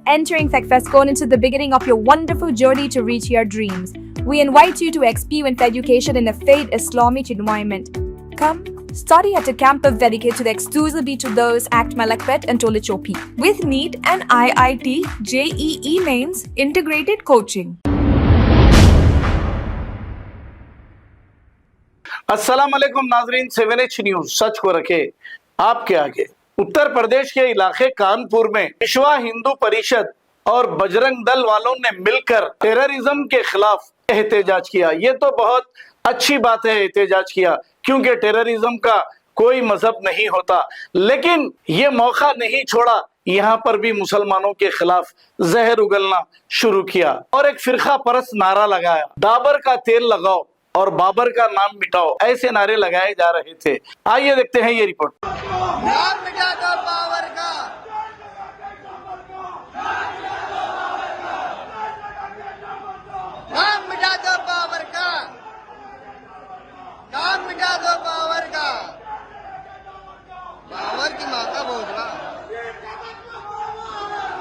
Entering FechFestCon into the beginning of your wonderful journey to reach your dreams. We invite you to experience education in a faith Islamic environment. Come, study at a campus dedicated to the exclusively to those at Malakpet and Tolichopi. With NEET and IIT, JEE mains, integrated coaching. अस्सलाम वालेकुम नाजरीन, 7H news सच को रखे आपके आगे। उत्तर प्रदेश के इलाके कानपुर में विश्व हिंदू परिषद और बजरंग दल वालों ने मिलकर टेररिज्म के खिलाफ एहतजाज किया। ये तो बहुत अच्छी बात है, एहतजाज किया, क्योंकि टेररिज्म का कोई मजहब नहीं होता। लेकिन ये मौका नहीं छोड़ा, यहाँ पर भी मुसलमानों के खिलाफ जहर उगलना शुरू किया और एक फिरका परस्त नारा लगाया, दाबर का तेल लगाओ और बाबर का नाम मिटाओ। ऐसे नारे लगाए जा रहे थे। आइए देखते हैं ये रिपोर्ट। नाम मिटा दो बाबर का, नाम मिटा दो बाबर का, नाम मिटा दो बाबर का। बाबर की माँ का भोजला।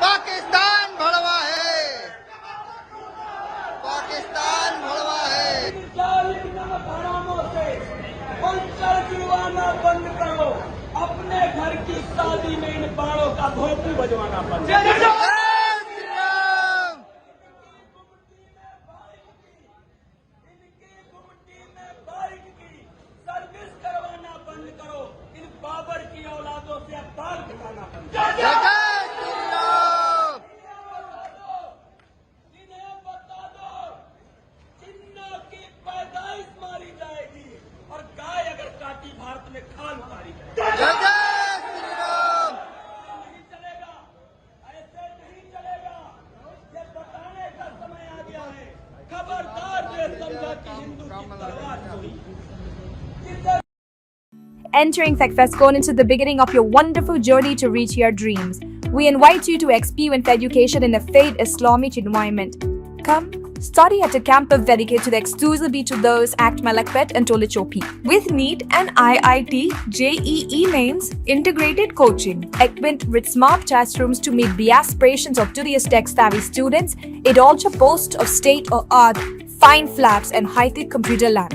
पाकिस्तान भड़वा है, पाकिस्तान भड़वा है। जीवाना बंद करो, अपने घर की शादी में इन बाणों का भोंपू बजवाना बंद करो। इनकी गुमटी में बाइक की सर्विस करवाना बंद करो, इन बाबर की औलादों से अब बाल दिखाना बंद करो। इन्हें बता दो, चिन्ना की पैदाइश मारी जाएगी और गाय अगर काटी भारत में खाल उतारी जाएगी। नहीं चलेगा, ऐसे नहीं चलेगा। ये बताने का समय आ गया है। खबरदार जो समझा कि हिंदू की तलवार हुई। Entering FechFestCon into the beginning of your wonderful journey to reach your dreams. We invite you to experience education in a faith Islamic environment. Come, study at a campus dedicated to the exclusively to those at Malakpet and Tolichopi. With NEET and IIT, JEE mains, integrated coaching. Equipped with smart classrooms to meet the aspirations of today's tech-savvy students, it also boasts of state-of-the-art fine flats and high-tech computer lab.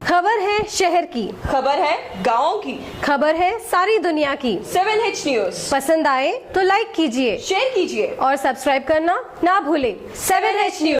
खबर है शहर की, खबर है गाँव की, खबर है सारी दुनिया की। 7H न्यूज पसंद आए तो लाइक कीजिए, शेयर कीजिए और सब्सक्राइब करना ना भूलें। 7H news.